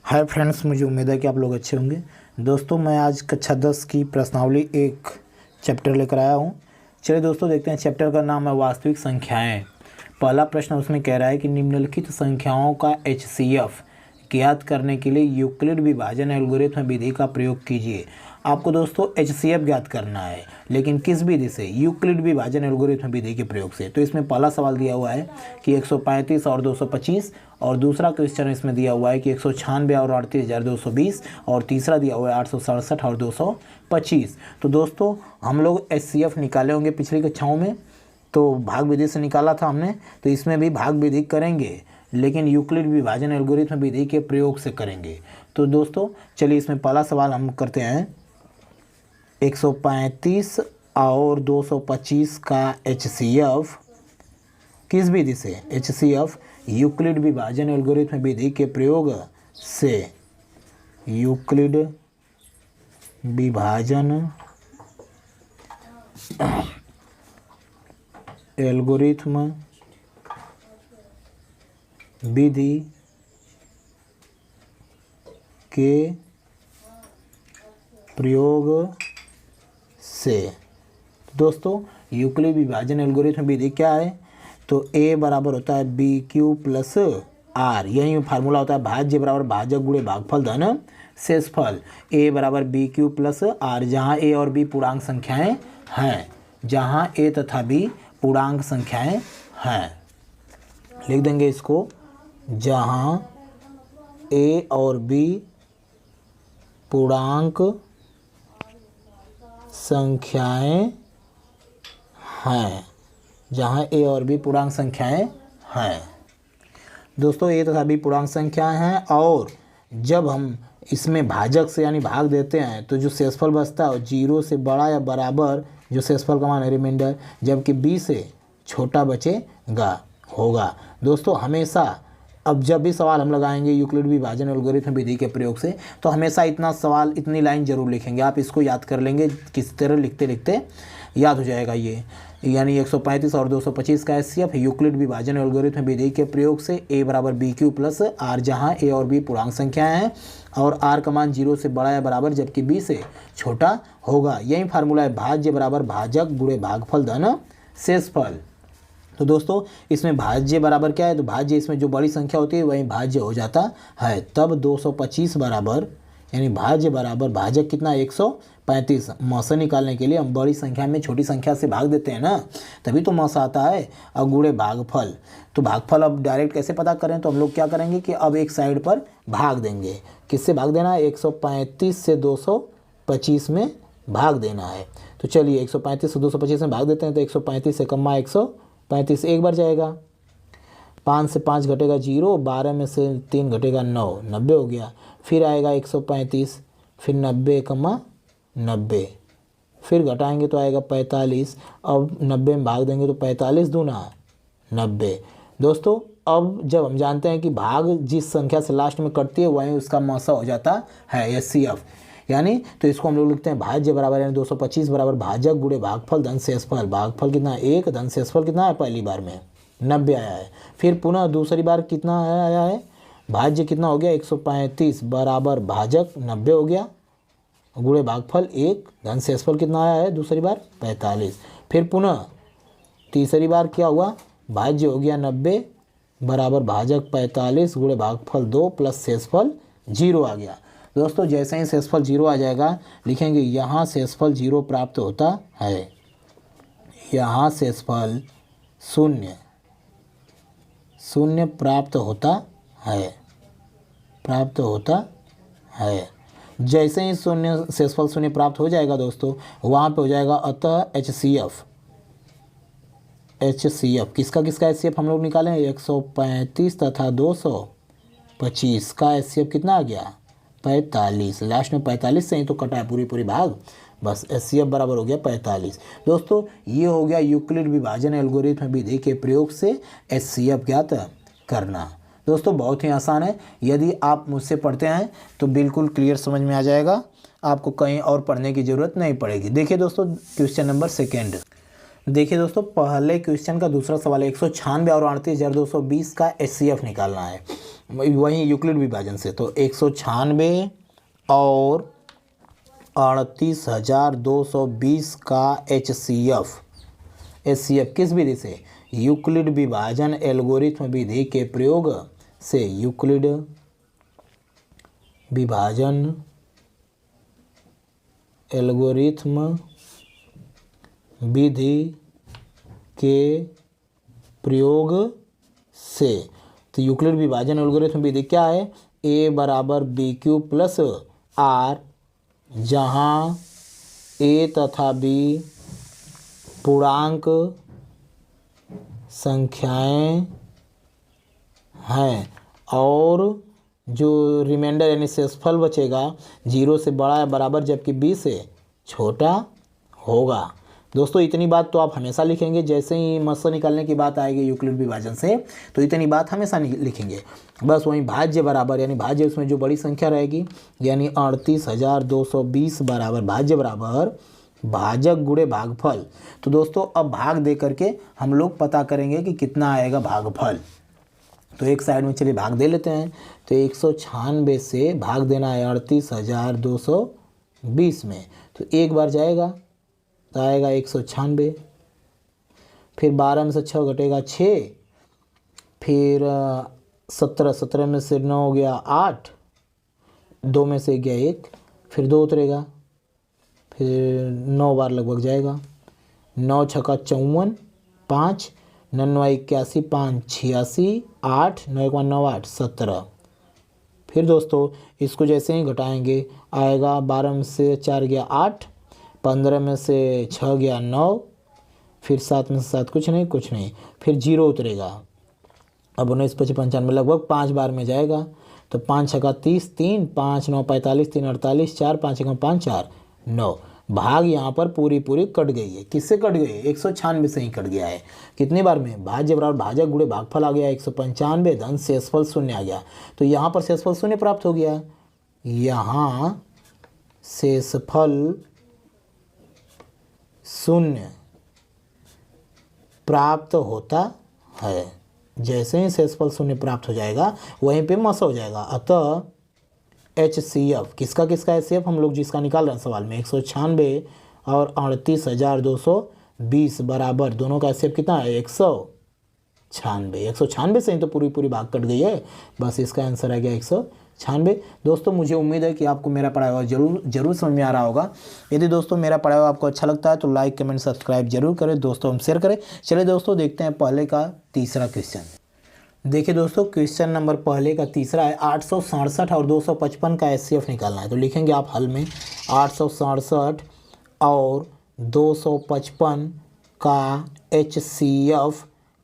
Hi friends, मुझे उम्मीद है कि आप लोग अच्छे होंगे। दोस्तों, मैं आज कक्षा 10 की प्रश्नावली एक चैप्टर लेकर आया हूँ। चलिए दोस्तों, देखते हैं। चैप्टर का नाम है वास्तविक संख्याएं। पहला प्रश्न उसमें कह रहा है कि निम्नलिखित संख्याओं का HCF ज्ञात करने के लिए यूक्लिड विभाजन एल्गोरिथ्म विधि का प्रयोग कीजिए। आपको दोस्तों HCF ज्ञात करना है, लेकिन किस विधि से? यूक्लिड विभाजन एल्गोरिथ्म विधि के प्रयोग से। तो इसमें पहला सवाल दिया हुआ है कि 135 और 225, और दूसरा क्वेश्चन इसमें दिया हुआ है कि 196 और 38,220, और तीसरा दिया हुआ है 867 और 225। तो दोस्तों, हम लोग HCF निकाले होंगे पिछली कक्षाओं में, तो भाग विधि से निकाला था हमने, तो इसमें भी भाग विधि करेंगे, लेकिन यूक्लिड विभाजन एल्गोरिथ्म विधि के प्रयोग से करेंगे। तो दोस्तों चलिए, इसमें पहला सवाल हम करते हैं। 135 और 225 का HCF किस विधि से? HCF यूक्लिड विभाजन एल्गोरिथ्म विधि के प्रयोग से। यूक्लिड विभाजन एल्गोरिथ्म विधि के प्रयोग से। दोस्तों, यूक्लिड विभाजन एल्गोरिथ्म विधि क्या है? तो A बराबर होता है BQ प्लस R, यही फार्मूला होता है भाज्य बराबर भाजक गुणे भागफल धन शेषफल। A बराबर BQ प्लस R, जहाँ A और B पूर्णांक संख्याएं हैं, जहाँ A तथा B पूर्णांक संख्याएं हैं। लिख देंगे इसको, जहाँ A और B पूर्णांक संख्याएं हैं, जहाँ A और B पूर्णांक संख्याएं हैं। दोस्तों, A तथा B पूर्णांक संख्याएं हैं, और जब हम इसमें भाजक से यानी भाग देते हैं तो जो शेषफल बचता है 0 से बड़ा या बराबर जो शेषफल का मान है रिमाइंडर, जबकि B से छोटा बचेगा होगा। दोस्तों, हमेशा अब जब भी सवाल हम लगाएंगे यूक्लिड विभाजन एल्गोरिथ्म विधि के प्रयोग से, तो हमेशा इतना सवाल, इतनी लाइन जरूर लिखेंगे। आप इसको याद कर लेंगे, किस तरह लिखते लिखते याद हो जाएगा ये। यानी 135 और 225 का HCF यूक्लिड विभाजन एल्गोरिथ्म विधि के प्रयोग से A बराबर BQ प्लस R, जहाँ A और B पूर्णांक संख्याएं हैं और R का मान 0 से बड़ा या बराबर जबकि B से छोटा होगा। यही फार्मूला है भाज्य बराबर भाजक गुणे भागफल धन शेषफल। तो दोस्तों, इसमें भाज्य बराबर क्या है? तो भाज्य इसमें जो बड़ी संख्या होती है वही भाज्य हो जाता है। तब 225 बराबर, यानी भाज्य बराबर भाजक कितना? 135। मौसा निकालने के लिए हम बड़ी संख्या में छोटी संख्या से भाग देते हैं ना, तभी तो मौसा आता है। और गुणे भागफल, तो भागफल अब डायरेक्ट कैसे पता करें? तो हम लोग क्या करेंगे कि अब एक साइड पर भाग देंगे। किससे भाग देना है? 135 से 225 में भाग देना है। तो चलिए 135 से 225 में भाग देते हैं। तो 135 से कम्मा 135 एक बार जाएगा, 5 से 5 घटेगा 0, 12 में से 3 घटेगा 9, 90 हो गया। फिर आएगा 135, फिर 90 कम्मा 90, फिर घटाएंगे तो आएगा 45। अब 90 में भाग देंगे तो 45 दूना 90। दोस्तों, अब जब हम जानते हैं कि भाग जिस संख्या से लास्ट में कटती है वहीं उसका मौसा हो जाता है HCF, यानी तो इसको हम लोग लिखते हैं भाज्य बराबर, यानी 225 बराबर भाजक गुणे भागफल धन शेषफल। भागफल कितना है? 1, धन शेषफल कितना है? पहली बार में 90 आया है। फिर पुनः दूसरी बार कितना आया है? भाज्य कितना हो गया? 135 बराबर भाजक 90 हो गया गुणे भागफल 1, धन शेषफल कितना आया है दूसरी बार? 45। फिर पुनः तीसरी बार क्या हुआ? भाज्य हो गया 90 बराबर भाजक 45 गुणे भागफल 2 प्लस शेषफल 0 आ गया। दोस्तों, जैसे ही शेषफल 0 आ जाएगा, लिखेंगे यहाँ शेषफल 0 प्राप्त होता है, यहाँ शेषफल 0 प्राप्त होता है। जैसे ही शेषफल 0 प्राप्त हो जाएगा दोस्तों, वहाँ पे हो जाएगा अतः HCF किसका HCF हम लोग निकालें? 135 तथा 225 का HCF कितना आ गया? 45। लास्ट में 45 से ही तो कटा है पूरी भाग, बस HCF बराबर हो गया 45। दोस्तों, ये हो गया यूक्लिड विभाजन एल्गोरिथ्म विधि के प्रयोग से HCF ज्ञात करना। दोस्तों, बहुत ही आसान है। यदि आप मुझसे पढ़ते हैं तो बिल्कुल क्लियर समझ में आ जाएगा, आपको कहीं और पढ़ने की ज़रूरत नहीं पड़ेगी। देखिए दोस्तों, क्वेश्चन नंबर 2। देखिए दोस्तों, पहले क्वेश्चन का दूसरा सवाल है 196 और 38,220 का HCF निकालना है, वहीं यूक्लिड विभाजन से। तो 196 और 38,220 का HCF किस विधि से? यूक्लिड विभाजन एल्गोरिथ्म विधि के प्रयोग से। यूक्लिड विभाजन एल्गोरिथ्म विधि के प्रयोग से। तो यूक्लिड विभाजन एल्गोरिथ्म विधि क्या है? A बराबर BQ प्लस R, जहाँ A तथा B पूर्णांक संख्याएं हैं और जो रिमाइंडर यानी शेषफल बचेगा 0 से बड़ा या बराबर जबकि B से छोटा होगा। दोस्तों इतनी बात तो आप हमेशा लिखेंगे, जैसे ही मस्सा निकालने की बात आएगी यूक्लिड विभाजन से तो इतनी बात हमेशा लिखेंगे। बस वहीं भाज्य बराबर यानी भाज्य उसमें जो बड़ी संख्या रहेगी यानी 38,220 बराबर भाज्य बराबर भाजक गुणे भागफल। तो दोस्तों अब भाग दे करके हम लोग पता करेंगे कि कितना आएगा भागफल। तो एक साइड में चलिए भाग दे लेते हैं। तो 196 से भाग देना है 38,220 में, तो एक बार जाएगा तो आएगा 196, फिर 12 में से 6 घटेगा 6, फिर 17 में से 9 गया 8, 2 में से गया 1, फिर 2 उतरेगा, फिर 9 बार लगभग जाएगा। 9 छक्का 54, 5 9 81, 5 86, 8 9 1 9 8 17। फिर दोस्तों इसको जैसे ही घटाएंगे आएगा 12 में से 4 गया 8, 15 में से 6 गया 9, फिर 7 में से 7 कुछ नहीं, फिर 0 उतरेगा। अब 19 25 95 लगभग 5 बार में जाएगा। तो 5 छक्का 30, 3 5 9 45, 3 48, 4 5 1 5 4 9। भाग यहाँ पर पूरी कट गई है। किससे कट गई है? 196 से ही कट गया है। कितनी बार में? भाज्य बराबर भाजक गुणे भागफल आ गया 195 धन शेषफल 0 आ गया। तो यहाँ पर शेषफल 0 प्राप्त हो गया। यहाँ शेषफल 0 प्राप्त होता है। जैसे ही शेषफल 0 प्राप्त हो जाएगा वहीं पे मस हो जाएगा। अतः HCF किसका HCF हम लोग जिसका निकाल रहे हैं सवाल में 196 और 38,220 बराबर दोनों का HCF कितना है? 196 से ही तो पूरी भाग कट गई है। बस इसका आंसर आ गया 196। दोस्तों मुझे उम्मीद है कि आपको मेरा पढ़ाया हुआ जरूर समझ में आ रहा होगा। यदि दोस्तों मेरा पढ़ाया हुआ आपको अच्छा लगता है तो लाइक कमेंट सब्सक्राइब जरूर करें, दोस्तों हम शेयर करें। चलिए दोस्तों देखते हैं पहले का तीसरा क्वेश्चन। देखिए दोस्तों क्वेश्चन नंबर पहले का तीसरा है 867 और 255 का HCF निकालना है। तो लिखेंगे आप हल में 867 और 255 का HCF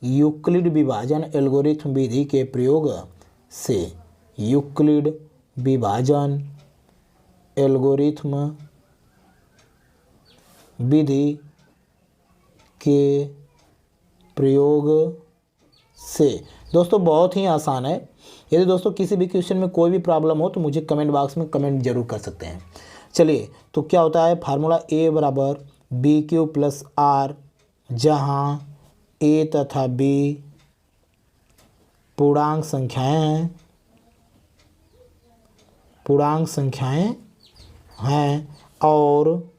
यूक्लिड विभाजन एल्गोरिथ्म विधि के प्रयोग से। यूक्लिड विभाजन एल्गोरिथ्म विधि के प्रयोग से। दोस्तों बहुत ही आसान है। यदि दोस्तों किसी भी क्वेश्चन में कोई भी प्रॉब्लम हो तो मुझे कमेंट बॉक्स में कमेंट जरूर कर सकते हैं। चलिए तो क्या होता है? फार्मूला A बराबर BQ प्लस R, जहाँ A तथा B पूर्णांक संख्याएं हैं और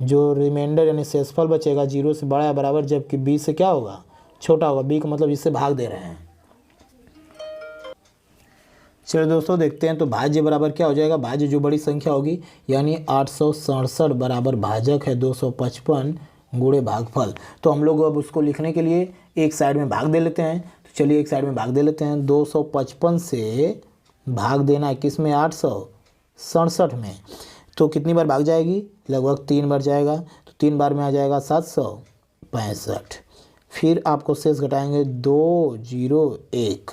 जो रिमाइंडर यानी शेषफल बचेगा 0 से बड़ा या बराबर जबकि B से क्या होगा? छोटा होगा। B का मतलब इससे भाग दे रहे हैं। चलिए दोस्तों देखते हैं। तो भाज्य बराबर क्या हो जाएगा? भाज्य जो बड़ी संख्या होगी यानी 867 बराबर भाजक है 255 गुणे भागफल। तो हम लोग अब उसको लिखने के लिए एक साइड में भाग दे लेते हैं। तो चलिए एक साइड में भाग दे लेते हैं। 255 से भाग देना है किस में? 867 में। तो कितनी बार भाग जाएगी? लगभग 3 बार जाएगा। तो 3 बार में आ जाएगा 765। फिर आपको शेष घटाएंगे 201।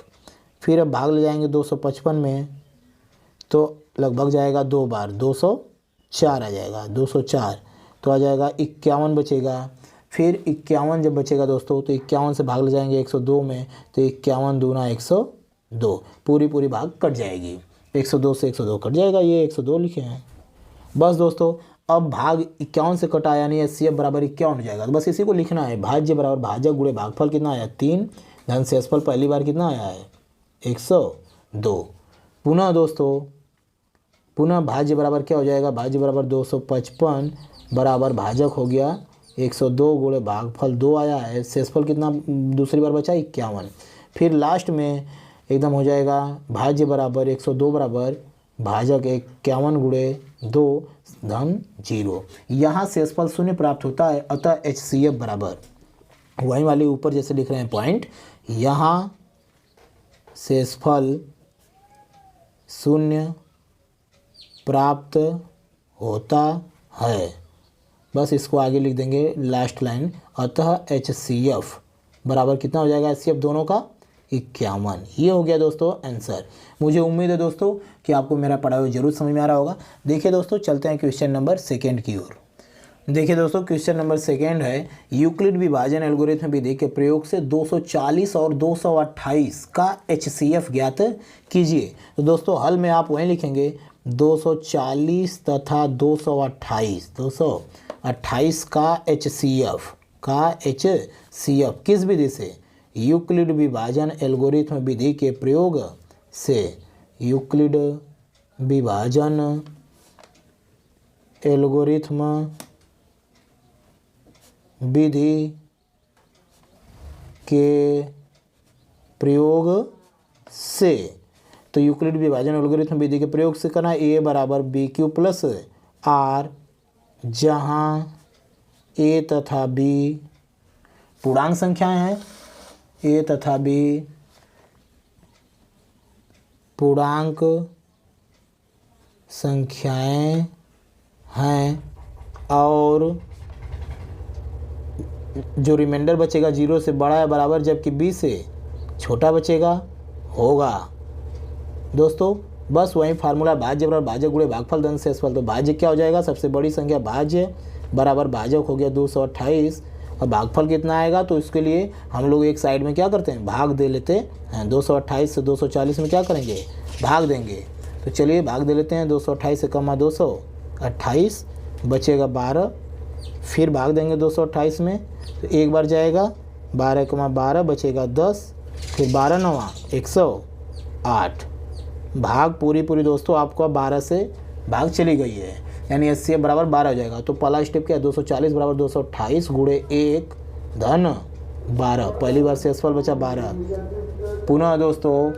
फिर अब भाग ले जाएंगे 255 में तो लगभग जाएगा 2 बार, 204 आ जाएगा। 204 तो आ जाएगा 51 बचेगा। फिर 51 जब बचेगा दोस्तों तो 51 से भाग ले जाएंगे 102 में तो 51 दूना 102, पूरी भाग कट जाएगी। 102 से 102 कट जाएगा। ये 102 लिखे हैं। बस दोस्तों अब भाग 51 से कटा यानी HCF बराबर 51 हो जाएगा। तो बस इसी को लिखना है, भाज्य बराबर भाजक गुणे भागफल कितना आया 3, धन शेषफल पहली बार कितना आया है 102। पुनः दोस्तों पुनः भाज्य बराबर क्या हो जाएगा, भाज्य बराबर 255 बराबर भाजक हो गया 102 गुणे भागफल 2 आया है, शेषफल कितना दूसरी बार बचा 51। फिर लास्ट में एकदम हो जाएगा भाज्य बराबर 102 बराबर भाजक 51 गुणे 2 धन 0। यहाँ शेषफल 0 प्राप्त होता है, अतः HCF बराबर वही वाले ऊपर जैसे लिख रहे हैं पॉइंट, यहाँ शेषफल 0 प्राप्त होता है, बस इसको आगे लिख देंगे लास्ट लाइन, अतः HCF बराबर कितना हो जाएगा HCF दोनों का 51। ये हो गया दोस्तों आंसर। मुझे उम्मीद है दोस्तों कि आपको मेरा पढ़ा हुआ जरूर समझ में आ रहा होगा। देखिए दोस्तों चलते हैं क्वेश्चन नंबर 2 की ओर। देखिए दोस्तों क्वेश्चन नंबर 2 है, यूक्लिड विभाजन एल्गोरिथम विधि के प्रयोग से 240 और 228 का HCF ज्ञात कीजिए। तो दोस्तों हल में आप वहीं लिखेंगे 240 तथा 228 का HCF किस विधि से, यूक्लिड विभाजन एल्गोरिथम विधि के प्रयोग से, यूक्लिड विभाजन एल्गोरिथम विधि के प्रयोग से। तो यूक्लिड विभाजन एल्गोरिथम विधि के प्रयोग से करना A बराबर BQ प्लस R, जहाँ A तथा B पूर्णांक संख्याएं हैं, A तथा B पूर्णांक संख्याएं हैं और जो रिमाइंडर बचेगा 0 से बड़ा या बराबर जबकि B से छोटा बचेगा होगा। दोस्तों बस वही फार्मूला, भाज्य बराबर भाजक गुणे भागफल धन शेषफल। तो भाज्य क्या हो जाएगा, सबसे बड़ी संख्या भाज्य बराबर भाजक हो गया 228 और भागफल कितना आएगा, तो इसके लिए हम लोग एक साइड में क्या करते हैं भाग दे लेते हैं। 228 से 240 में क्या करेंगे भाग देंगे। तो चलिए भाग दे लेते हैं, 228 से कमा 228 बचेगा 12, फिर भाग देंगे 228 में, तो एक बार जाएगा 12 कमा 12 बचेगा 10, फिर 12 9 108। भाग पूरी दोस्तों आपको 12 से भाग चली गई है, यानी HCF बराबर 12 हो जाएगा। तो पहला स्टेप क्या है, 240 बराबर 228 गुणे 1 धन 12, पहली बार शेषफल बचा 12। पुनः दोस्तों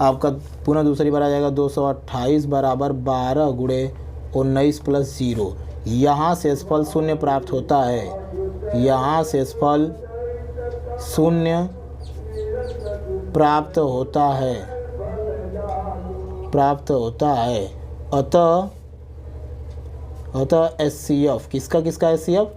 आपका पुनः दूसरी बार आ जाएगा 228 बराबर 12 गुणे 19 प्लस 0। यहाँ शेषफल 0 प्राप्त होता है, यहाँ शेषफल 0 प्राप्त होता है, अतः HCF किसका HCF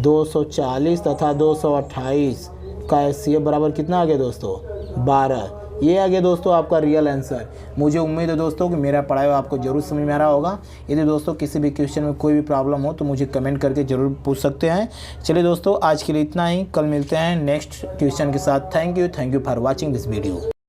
240 तथा 228 का HCF बराबर कितना आ गया दोस्तों 12। ये आ गया दोस्तों आपका रियल आंसर। मुझे उम्मीद है दोस्तों कि मेरा पढ़ाया हुआ आपको जरूर समझ में आ रहा होगा। यदि दोस्तों किसी भी क्वेश्चन में कोई भी प्रॉब्लम हो तो मुझे कमेंट करके ज़रूर पूछ सकते हैं। चलिए दोस्तों आज के लिए इतना ही, कल मिलते हैं नेक्स्ट क्वेश्चन के साथ। Thank you for watching this video.